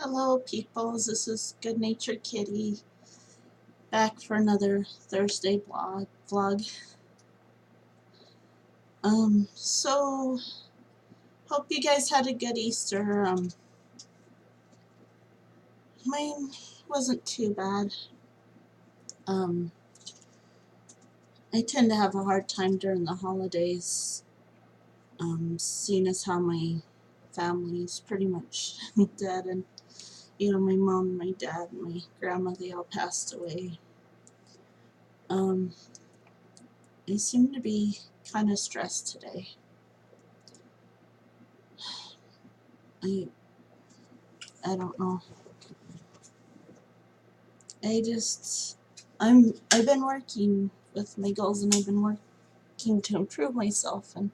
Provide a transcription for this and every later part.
Hello peoples, this is Good Natured Kitty back for another Thursday vlog. So hope you guys had a good Easter. Mine wasn't too bad. I tend to have a hard time during the holidays, seeing as how my family's pretty much dead, and my mom, my dad, and my grandma, they all passed away. I seem to be kind of stressed today. I don't know. I've been working with my goals, and I've been working to improve myself, and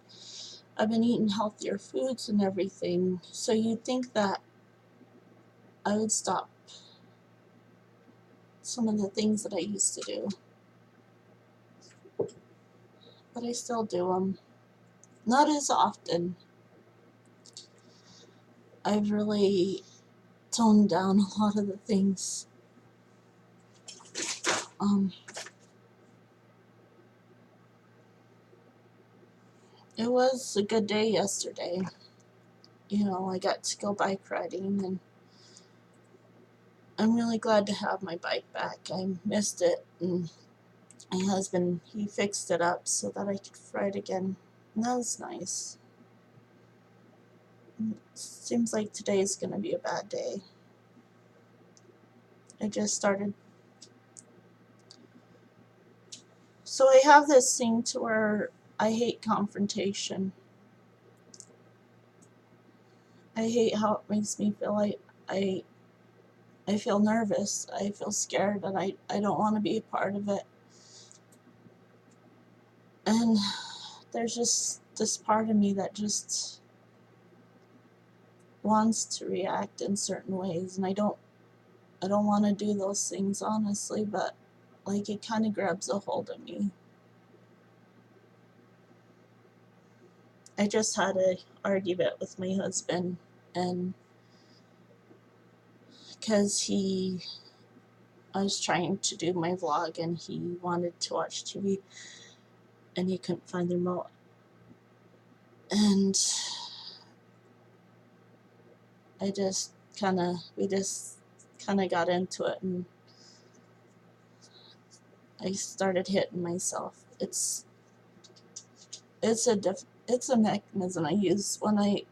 I've been eating healthier foods and everything. So you'd think that I would stop some of the things that I used to do, but I still do them. Not as often. I've really toned down a lot of the things. It was a good day yesterday. I got to go bike riding, and I'm really glad to have my bike back. I missed it, and my husband, he fixed it up so that I could ride again, and that was nice. It seems like today's going to be a bad day. I just started. So I have this thing to where I hate confrontation. I hate how it makes me feel. I feel nervous. I feel scared, and I don't want to be a part of it. And there's just this part of me that just wants to react in certain ways, and I don't want to do those things, honestly, but like it kind of grabs a hold of me. I just had an argument with my husband, and because I was trying to do my vlog, and he wanted to watch TV, and he couldn't find the remote, and we just kind of got into it, and I started hitting myself. It's a mechanism I use when I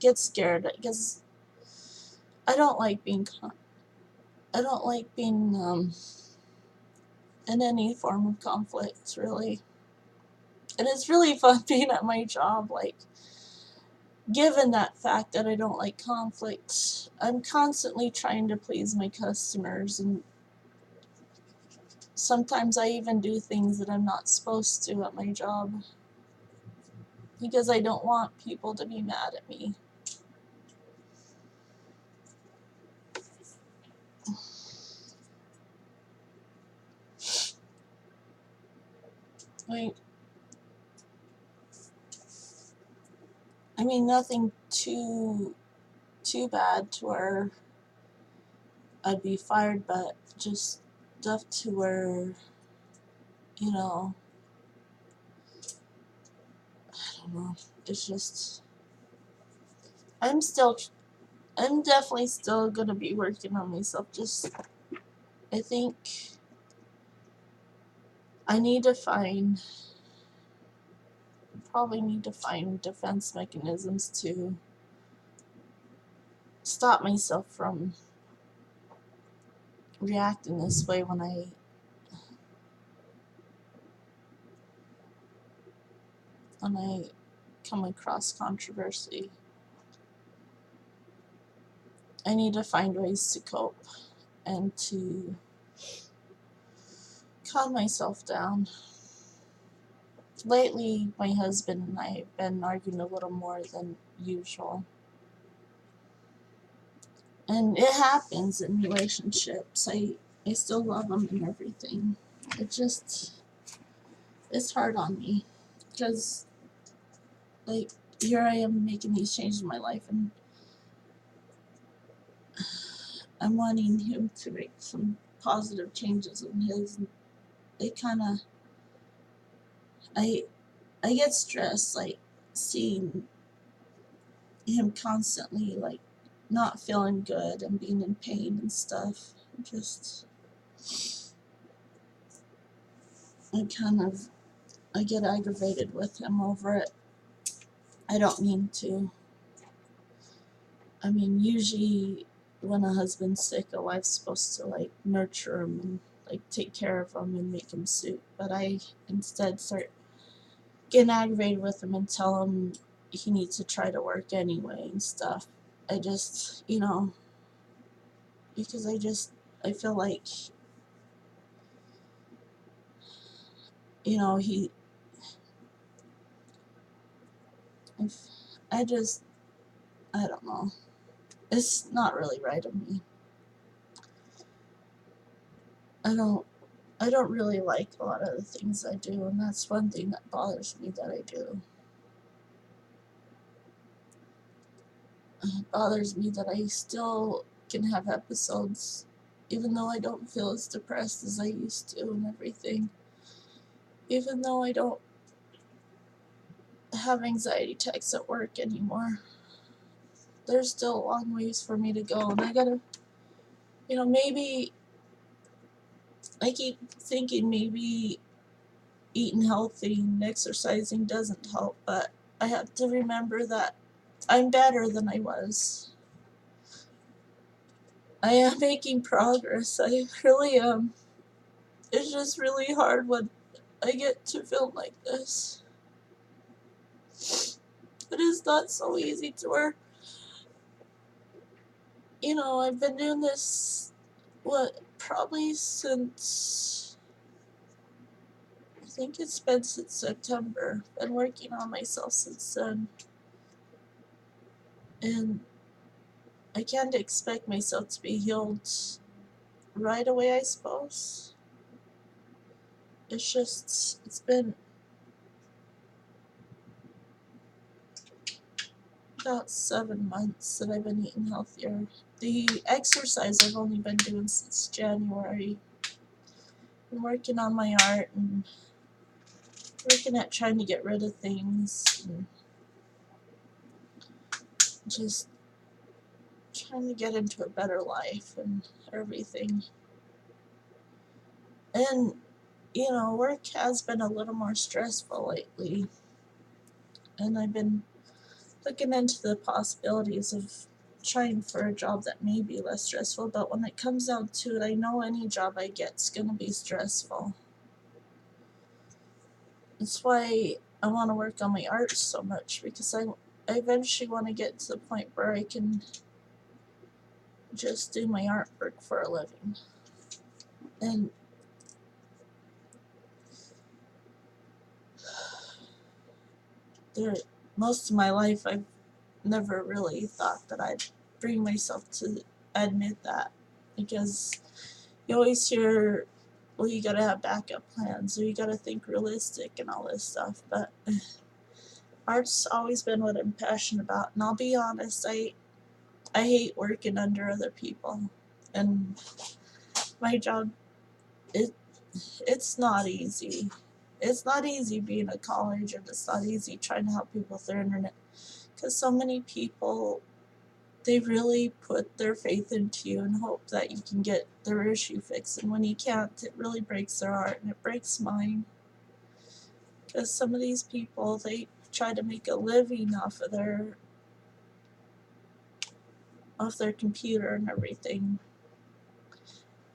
get scared, because I don't like being in any form of conflict, really. And it's really fun being at my job, like, given that fact that I don't like conflict. I'm constantly trying to please my customers, and sometimes I even do things that I'm not supposed to at my job, because I don't want people to be mad at me. I mean, nothing too bad to where I'd be fired, but just stuff to where, I don't know, it's just, I'm definitely still gonna be working on myself. I think I probably need to find defense mechanisms to stop myself from reacting this way when I come across controversy. I need to find ways to cope and to calm myself down. Lately, my husband and I have been arguing a little more than usual. And it happens in relationships. I still love him and everything. It's hard on me, because, like, here I am making these changes in my life, and I'm wanting him to make some positive changes in his. It kind of, I I get stressed like seeing him constantly like not feeling good and being in pain and stuff. Just I get aggravated with him over it. I don't mean to. I mean, usually when a husband's sick, a wife's supposed to like nurture him and like take care of him and make him soup. But I instead start getting aggravated with him and tell him he needs to try to work anyway and stuff. I just, because I feel like, he, I just, I don't know. It's not really right of me. I don't, I don't really like a lot of the things I do, and that's one thing that bothers me that I do. It bothers me that I still can have episodes, even though I don't feel as depressed as I used to and everything. Even though I don't have anxiety attacks at work anymore. There's still a long ways for me to go, and I gotta, maybe, I keep thinking maybe eating healthy and exercising doesn't help, but I have to remember that I'm better than I was. I am making progress. I really am. It's just really hard when I get to film like this. It is not so easy to where, I've been doing this, probably since, I think it's been since September. Been working on myself since then. And I can't expect myself to be healed right away, I suppose. It's been about 7 months that I've been eating healthier. The exercise I've only been doing since January. Been working on my art and working at trying to get rid of things and just trying to get into a better life and everything. And, work has been a little more stressful lately. And I've been looking into the possibilities of trying for a job that may be less stressful, but when it comes down to it, I know any job I get's gonna be stressful. That's why I want to work on my art so much, because I eventually want to get to the point where I can just do my artwork for a living. And most of my life I've never really thought that I'd bring myself to admit that, because you always hear, well, you gotta have backup plans, or you gotta think realistic and all this stuff, but art's always been what I'm passionate about. And I'll be honest, I hate working under other people, and my job, it's not easy. It's not easy being a college, and it's not easy trying to help people with their internet, because so many people, they really put their faith into you and hope that you can get their issue fixed, and when you can't, it really breaks their heart, and it breaks mine, because some of these people, they try to make a living off of their computer and everything,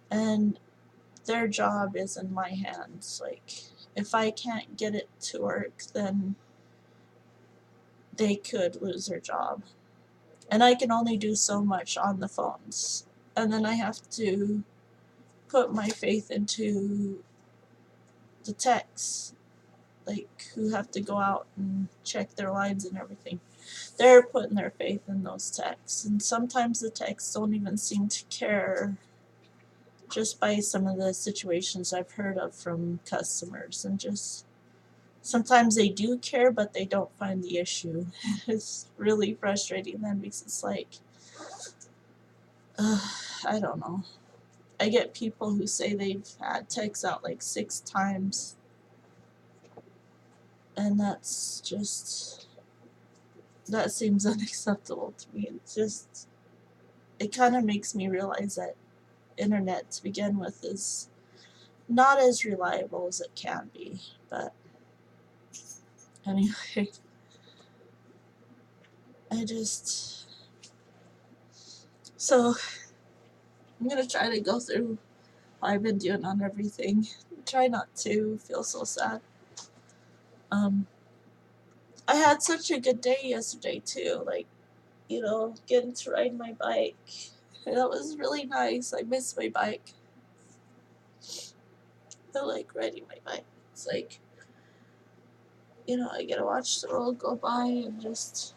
and their job is in my hands. Like, if I can't get it to work, then they could lose their job. And I can only do so much on the phones. And then I have to put my faith into the techs, like, who have to go out and check their lines and everything. They're putting their faith in those techs. And sometimes the techs don't even seem to care, just by some of the situations I've heard of from customers. And just sometimes they do care, but they don't find the issue. It's really frustrating then, because it's like, I don't know. I get people who say they've had texts out like 6 times, and that's just, that seems unacceptable to me. It kind of makes me realize that internet to begin with is not as reliable as it can be. But anyway, so I'm gonna try to go through what I've been doing on everything. Try not to feel so sad. I had such a good day yesterday too, like, getting to ride my bike. That was really nice. I miss my bike. I like riding my bike. It's like, I get to watch the world go by and just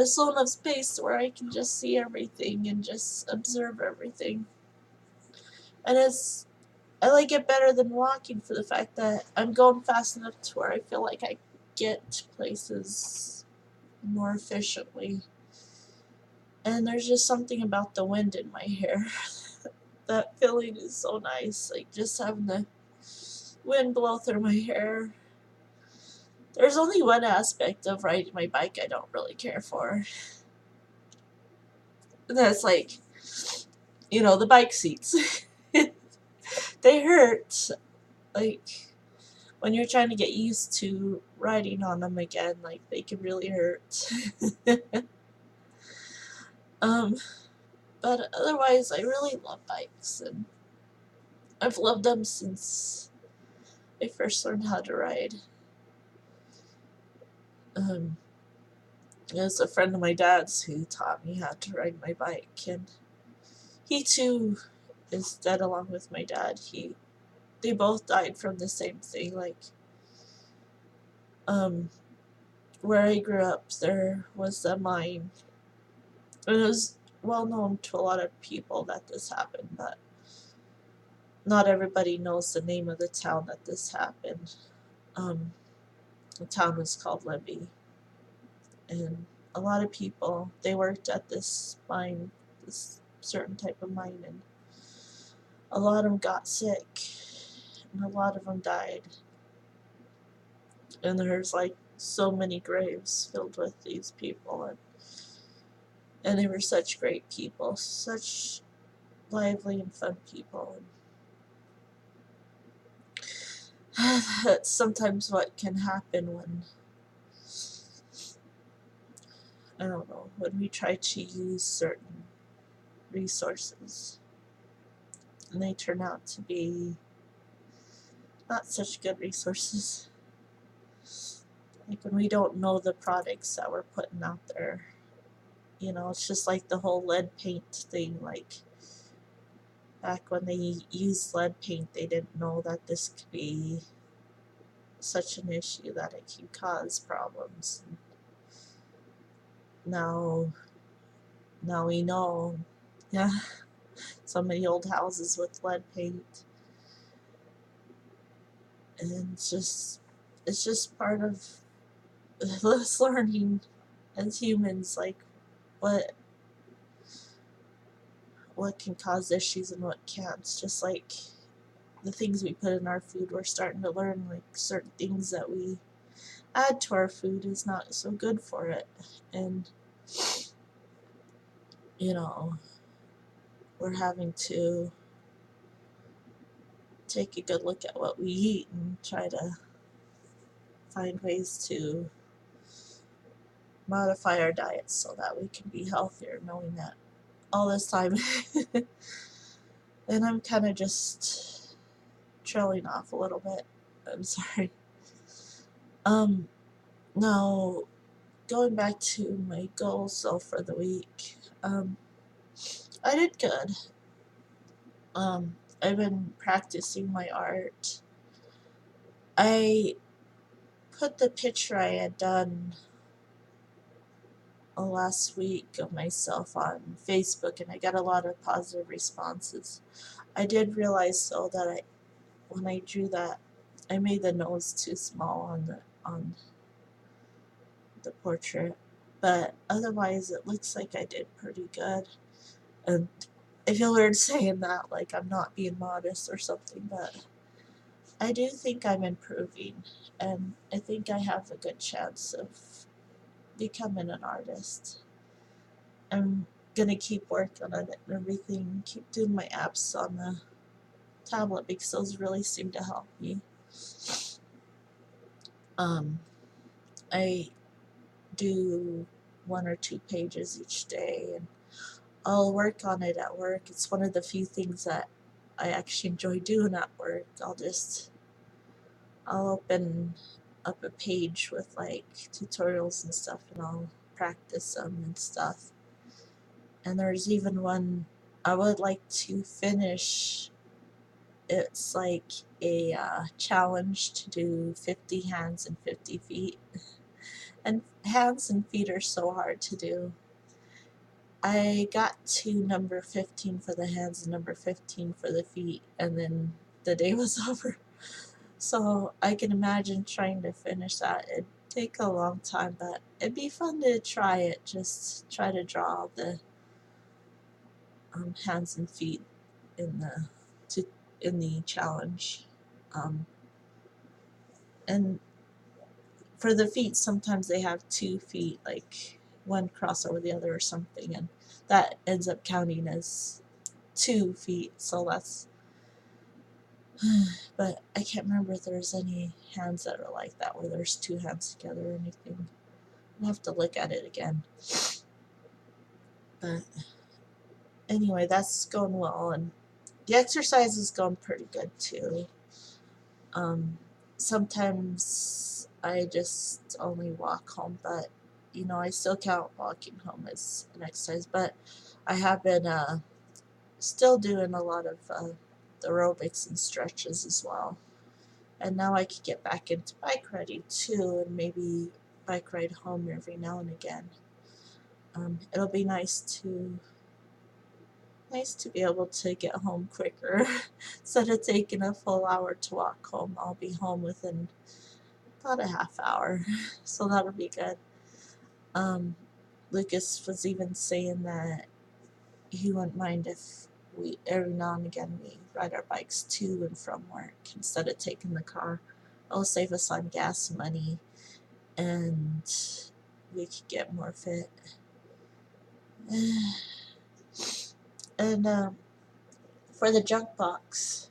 slow enough space where I can just see everything and just observe everything. And I like it better than walking for the fact that I'm going fast enough to where I feel like I get places more efficiently. And there's just something about the wind in my hair. That feeling is so nice. Like just having the wind blow through my hair. There's only one aspect of riding my bike I don't really care for. And that's like, the bike seats. They hurt. Like, when you're trying to get used to riding on them again, like, they can really hurt. But otherwise, I really love bikes, and I've loved them since I first learned how to ride. It was a friend of my dad's who taught me how to ride my bike, and he too is dead along with my dad. They both died from the same thing. Like, where I grew up, there was a mine. It was well known to a lot of people that this happened, but not everybody knows the name of the town that this happened. The town was called Libby, and a lot of people, they worked at this mine, this certain type of mine, and a lot of them got sick, and a lot of them died. And there's like so many graves filled with these people, and they were such great people, such lively and fun people. And that's sometimes what can happen when, I don't know, when we try to use certain resources and they turn out to be not such good resources. Like when we don't know the products that we're putting out there. It's just like the whole lead paint thing. Like, back when they used lead paint, they didn't know that this could be such an issue, that it could cause problems. Now we know. Yeah, so many old houses with lead paint, and it's just part of us learning as humans, like what can cause issues and what can't. It's just like the things we put in our food, we're starting to learn like certain things that we add to our food is not so good for it. And we're having to take a good look at what we eat and try to find ways to modify our diets so that we can be healthier, knowing that all this time. And I'm kind of just trailing off a little bit. I'm sorry. Now, going back to my goals so for the week, I did good. I've been practicing my art. I put the picture I had done last week of myself on Facebook, and I got a lot of positive responses. I did realize though that when I drew that, I made the nose too small on the portrait, but otherwise it looks like I did pretty good. And I feel weird saying that, like I'm not being modest or something, but I do think I'm improving, and I think I have a good chance of becoming an artist. I'm gonna keep working on it and everything, keep doing my apps on the tablet because those really seem to help me. I do 1 or 2 pages each day, and I'll work on it at work. It's one of the few things that I actually enjoy doing at work. I'll open up a page with like tutorials and stuff, and I'll practice them and stuff. And there's even one I would like to finish. It's like a challenge to do 50 hands and 50 feet. And hands and feet are so hard to do. I got to number 15 for the hands and number 15 for the feet, and then the day was over. So I can imagine trying to finish that. It'd take a long time, but it'd be fun to try it. Just try to draw the hands and feet in the challenge. And for the feet, sometimes they have 2 feet, like one cross over the other or something, and that ends up counting as 2 feet. So that's but I can't remember if there's any hands that are like that, where there's 2 hands together or anything. I'll have to look at it again. But anyway, that's going well, and the exercise is going pretty good too. Sometimes I just only walk home, but I still count walking home as an exercise. But I have been still doing a lot of aerobics and stretches as well. And now I could get back into bike riding too, and maybe bike ride home every now and again. It'll be nice to be able to get home quicker. Instead of taking a full hour to walk home, I'll be home within about a half hour. So that'll be good. Lucas was even saying that he wouldn't mind if we every now and again we ride our bikes to and from work instead of taking the car. It'll save us on gas money, and we could get more fit. And for the junk box,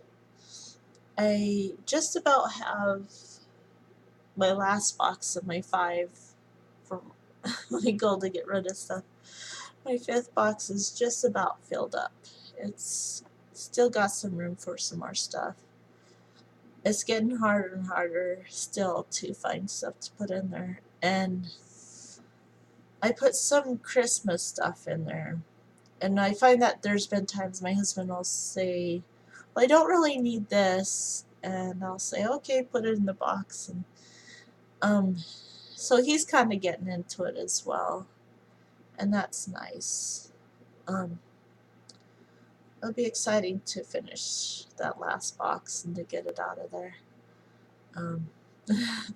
I just about have my last box of my 5 for my goal to get rid of stuff. My 5th box is just about filled up. It's still got some room for some more stuff. It's getting harder and harder still to find stuff to put in there. And I put some Christmas stuff in there. And I find that there's been times my husband will say, well, I don't really need this. And I'll say, okay, put it in the box. And so he's kind of getting into it as well. And that's nice. It'll be exciting to finish that last box and to get it out of there.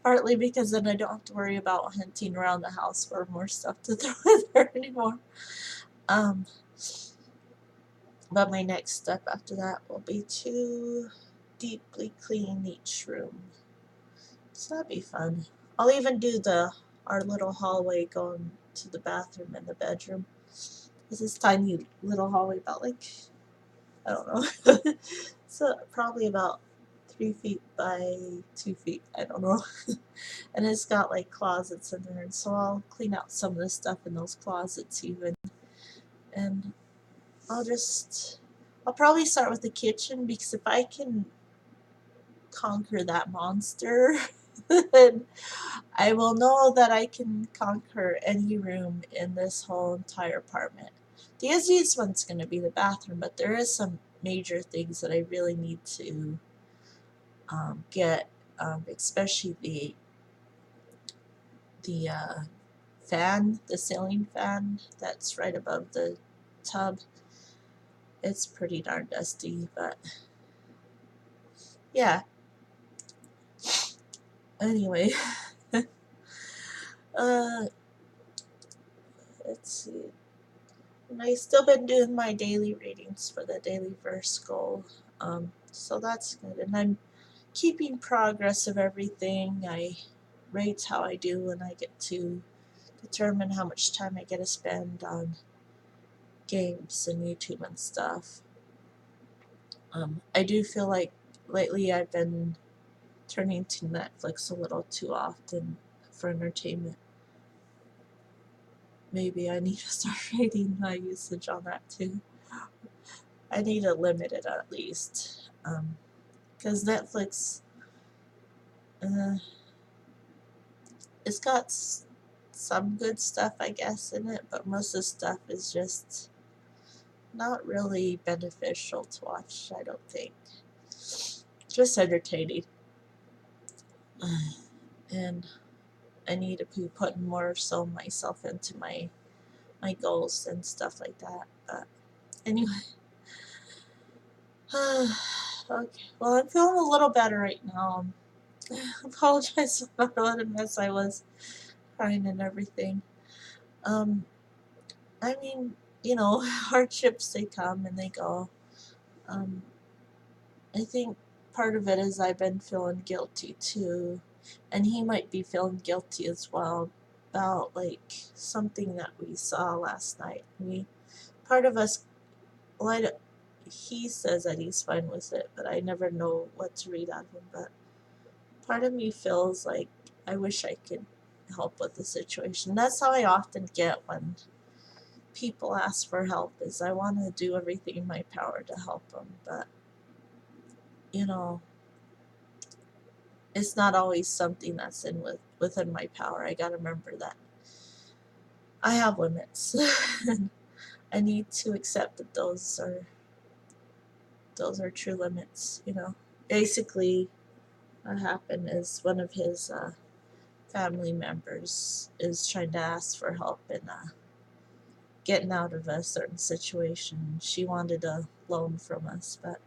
Partly because then I don't have to worry about hunting around the house for more stuff to throw in there anymore. But my next step after that will be to deeply clean each room. So that'd be fun. I'll even do our little hallway going to the bathroom and the bedroom. It's this tiny little hallway, about like, I don't know. So probably about 3 feet by 2 feet, I don't know. And it's got like closets in there, and so I'll clean out some of the stuff in those closets even. And I'll probably start with the kitchen, because if I can conquer that monster, then I will know that I can conquer any room in this whole entire apartment. The easiest one's going to be the bathroom, but there is some major things that I really need to get, especially the fan, the ceiling fan that's right above the tub. It's pretty darn dusty, but yeah. Anyway, let's see. And I still been doing my daily readings for the daily verse goal. So that's good. And I'm keeping progress of everything. I rate how I do, and I get to determine how much time I get to spend on games and YouTube and stuff. I do feel like lately I've been turning to Netflix a little too often for entertainment. Maybe I need to start rating my usage on that too. I need to limit it at least. Because Netflix, uh, it's got some good stuff, I guess, in it, but most of the stuff is just not really beneficial to watch, I don't think. Just entertaining. And I need to be putting more so myself into my goals and stuff like that. But anyway, okay. Well, I'm feeling a little better right now. I apologize about what a mess I was, crying and everything. I mean, hardships, they come and they go. I think part of it is I've been feeling guilty too, and he might be feeling guilty as well about like something that we saw last night. Part of us, well, he says that he's fine with it, but I never know what to read out of him. But part of me feels like I wish I could help with the situation. That's how I often get when people ask for help, is I want to do everything in my power to help them, but it's not always something that's within my power. I gotta remember that I have limits. I need to accept that those are true limits. Basically, what happened is one of his family members is trying to ask for help in getting out of a certain situation. She wanted a loan from us, but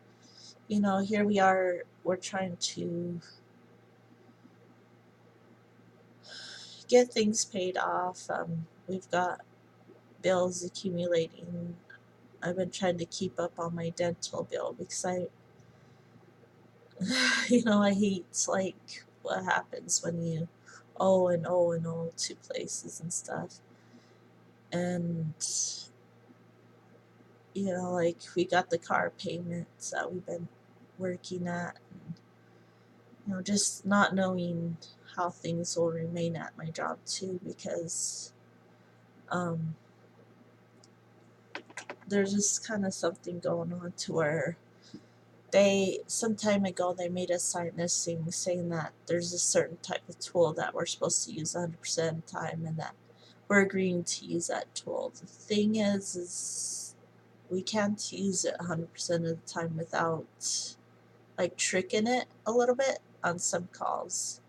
here we are. We're trying to get things paid off. We've got bills accumulating. I've been trying to keep up on my dental bill because I hate like what happens when you owe and owe and owe to places and stuff. And like we got the car payments that we've been working at, and just not knowing how things will remain at my job too, because there's just kind of something going on to where some time ago they made us sign this thing saying that there's a certain type of tool that we're supposed to use 100% of the time, and that we're agreeing to use that tool. The thing is we can't use it 100% of the time without like tricking it a little bit on some calls,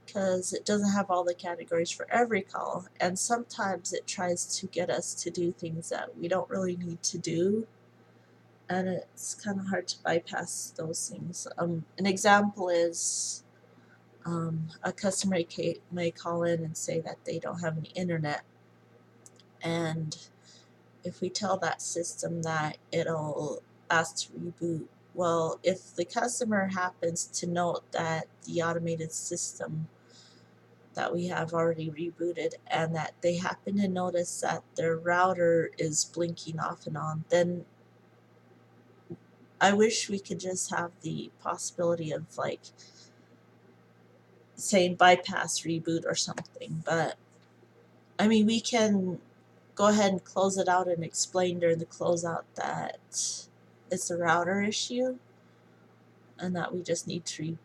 because it doesn't have all the categories for every call, and sometimes it tries to get us to do things that we don't really need to do, and it's kind of hard to bypass those things. An example is a customer may call in and say that they don't have any internet, and if we tell that system that, it'll ask to reboot. Well, if the customer happens to note that the automated system that we have already rebooted, and that they happen to notice that their router is blinking off and on, then I wish we could just have the possibility of like saying bypass reboot or something. But I mean, we can go ahead and close it out and explain during the closeout that it's a router issue and that we just need to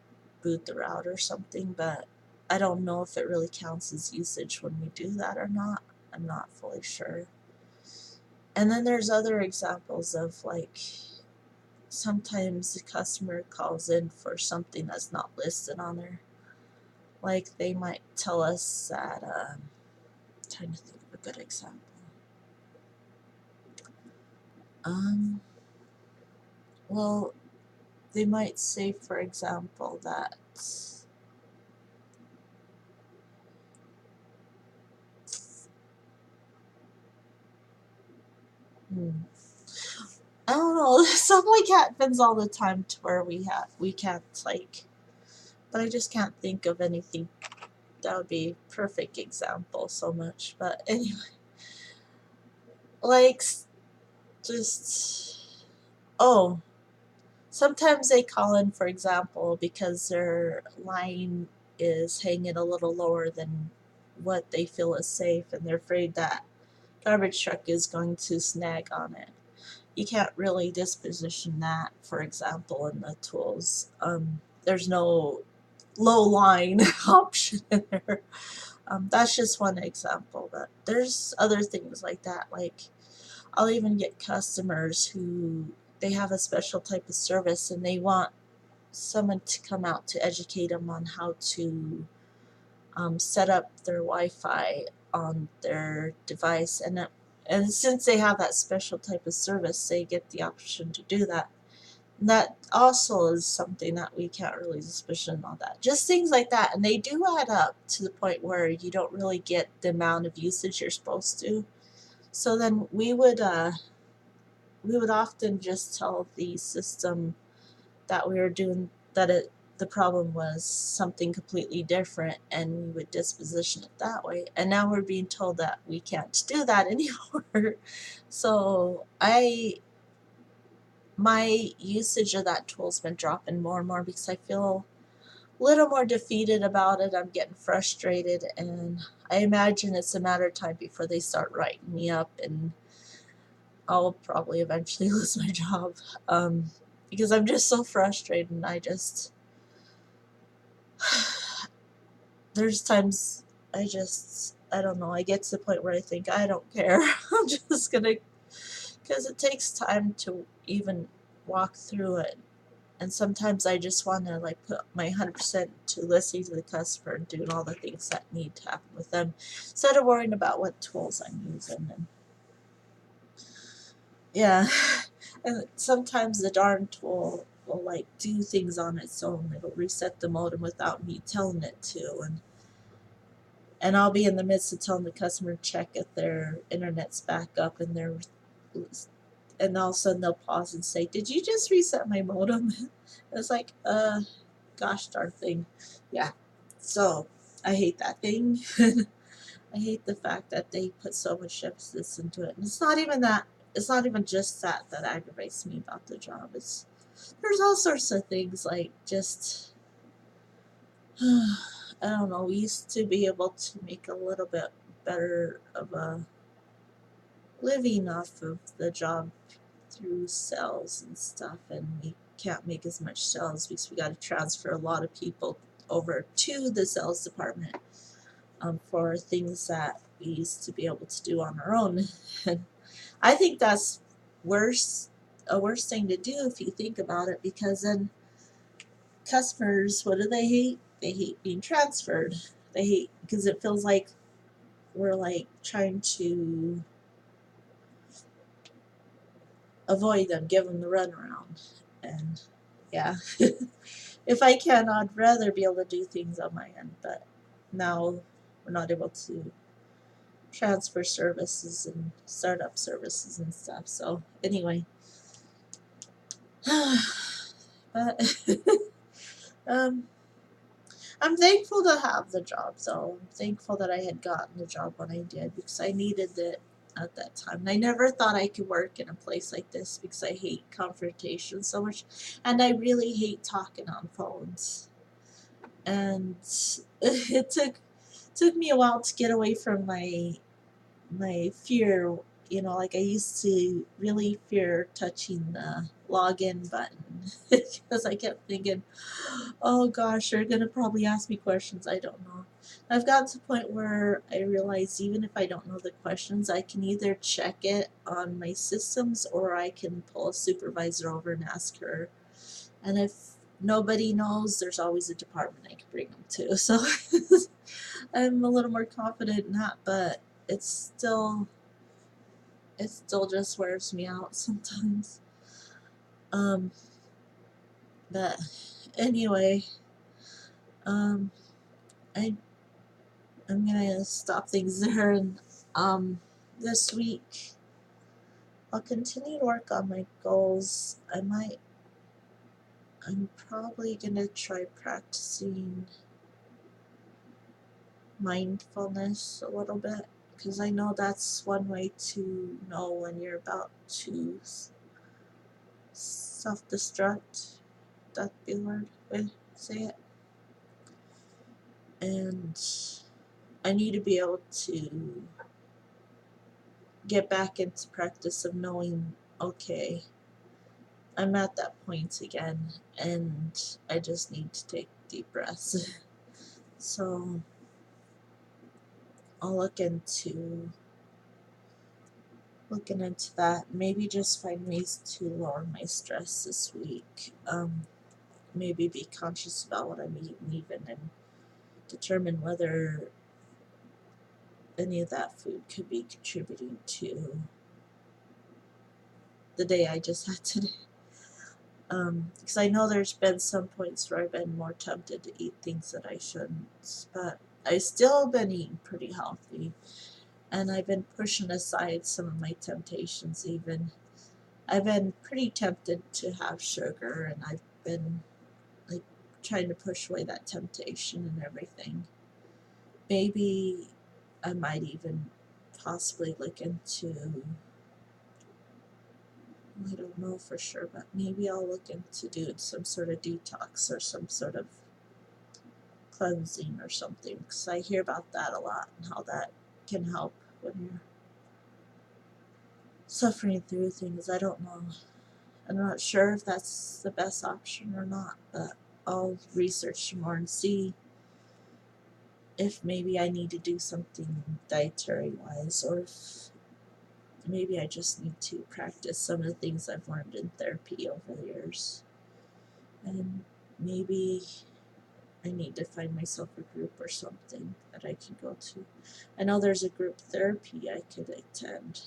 reboot the router or something. But I don't know if it really counts as usage when we do that or not. I'm not fully sure. And then there's other examples of like sometimes the customer calls in for something that's not listed on there. Like they might tell us that, trying to think of a good example. Well, they might say, for example, that I don't know. Something like happens all the time to where we can't like, but I just can't think of anything that would be a perfect example so much. But anyway, like just oh, sometimes they call in, for example, because their line is hanging a little lower than what they feel is safe, and they're afraid that garbage truck is going to snag on it. You can't really disposition that, for example, in the tools. There's no low line option in there. That's just one example, but there's other things like that. Like I'll even get customers who they have a special type of service and they want someone to come out to educate them on how to set up their Wi-Fi on their device, and since they have that special type of service, they get the option to do that. And that also is something that we can't really suspicion on that. Just things like that, and they do add up to the point where you don't really get the amount of usage you're supposed to. So then we would often just tell the system that we were doing that the problem was something completely different, and we would disposition it that way, and now we're being told that we can't do that anymore. So my usage of that tool's been dropping more and more because I feel a little more defeated about it. I'm getting frustrated, and I imagine it's a matter of time before they start writing me up, and I'll probably eventually lose my job, because I'm just so frustrated, and there's times I don't know, I get to the point where I think I don't care. I'm just gonna, because it takes time to even walk through it. And sometimes I just want to like put my 100% to listening to the customer and doing all the things that need to happen with them instead of worrying about what tools I'm using. And yeah, and sometimes the darn tool will like do things on its own. It'll reset the modem without me telling it to, and I'll be in the midst of telling the customer to check if their internet's back up, and and all of a sudden they'll pause and say, "Did you just reset my modem?" It's like, gosh darn thing. Yeah. So I hate that thing. I hate the fact that they put so much emphasis into it. And it's not even that. It's not even just that aggravates me about the job. There's all sorts of things like just I don't know. We used to be able to make a little bit better of a living off of the job through sales and stuff, and we can't make as much sales because we got to transfer a lot of people over to the sales department for things that we used to be able to do on our own. And I think that's a worse thing to do if you think about it, because then customers, what do they hate? They hate being transferred. They hate because it feels like we're like trying to avoid them, give them the runaround. And yeah, if I can, I'd rather be able to do things on my end, but now we're not able to transfer services and start up services and stuff. So anyway, but um, I'm thankful to have the job, though. I'm thankful that I had gotten the job when I did, because I needed it at that time. And I never thought I could work in a place like this because I hate confrontation so much, and I really hate talking on phones. And it took me a while to get away from my fear. You know, like I used to really fear touching the login button because I kept thinking, oh gosh, they're gonna probably ask me questions I don't know. I've gotten to the point where I realize even if I don't know the questions, I can either check it on my systems or I can pull a supervisor over and ask her. And if nobody knows, there's always a department I can bring them to. So I'm a little more confident in that, but it's still just wears me out sometimes. But anyway, um, I I'm gonna stop things there, and this week I'll continue to work on my goals. I'm probably gonna try practicing mindfulness a little bit, because I know that's one way to know when you're about to self-destruct. That'd be the word way to say it. And I need to be able to get back into practice of knowing, okay, I'm at that point again, and I just need to take deep breaths. So I'll looking into that. Maybe just find ways to lower my stress this week. Maybe be conscious about what I'm eating even, and determine whether any of that food could be contributing to the day I just had today. Because I know there's been some points where I've been more tempted to eat things that I shouldn't, but I still been eating pretty healthy, and I've been pushing aside some of my temptations even. I've been pretty tempted to have sugar, and I've been like trying to push away that temptation and everything. Maybe I might even possibly look into, I don't know for sure, but maybe I'll look into doing some sort of detox or some sort of cleansing or something, because I hear about that a lot and how that can help when you're suffering through things. I don't know. I'm not sure if that's the best option or not, but I'll research more and see if maybe I need to do something dietary wise, or if maybe I just need to practice some of the things I've learned in therapy over the years. And maybe I need to find myself a group or something that I can go to. I know there's a group therapy I could attend.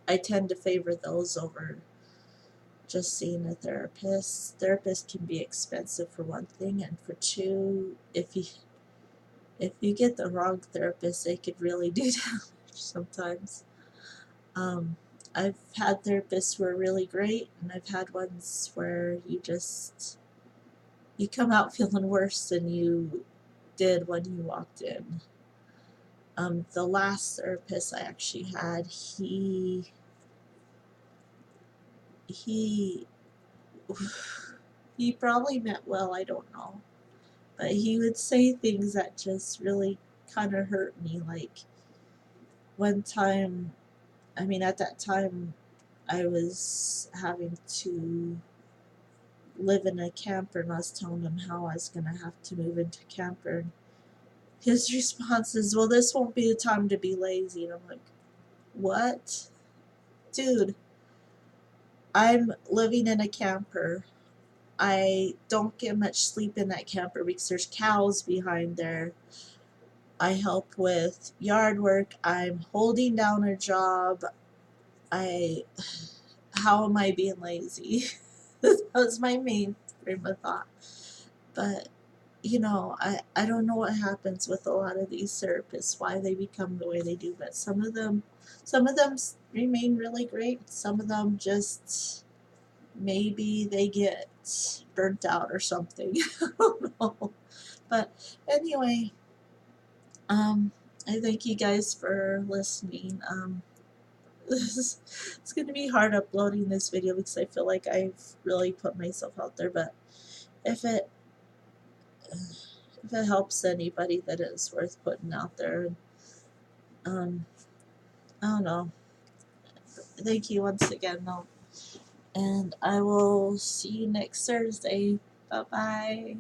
I tend to favor those over just seeing a therapist. Therapists can be expensive for one thing, and for two, if you get the wrong therapist, they could really do damage sometimes. I've had therapists who are really great, and I've had ones where you come out feeling worse than you did when you walked in. The last therapist I actually had, he he probably meant well, I don't know, but he would say things that just really kind of hurt me. Like one time, I mean, at that time, I was having to live in a camper, and I was telling him how I was going to have to move into a camper. And his response is, well, this won't be the time to be lazy. And I'm like, what? Dude, I'm living in a camper. I don't get much sleep in that camper because there's cows behind there. I help with yard work. I'm holding down a job. How am I being lazy? That was my main frame of thought. But, I don't know what happens with a lot of these therapists, why they become the way they do, but some of them remain really great. Some of them just, maybe they get burnt out or something. I don't know. But anyway, I thank you guys for listening. It's going to be hard uploading this video because I feel like I've really put myself out there, but if it helps anybody, that it's worth putting out there. um, I don't know. Thank you once again, though, and I will see you next Thursday. Bye bye.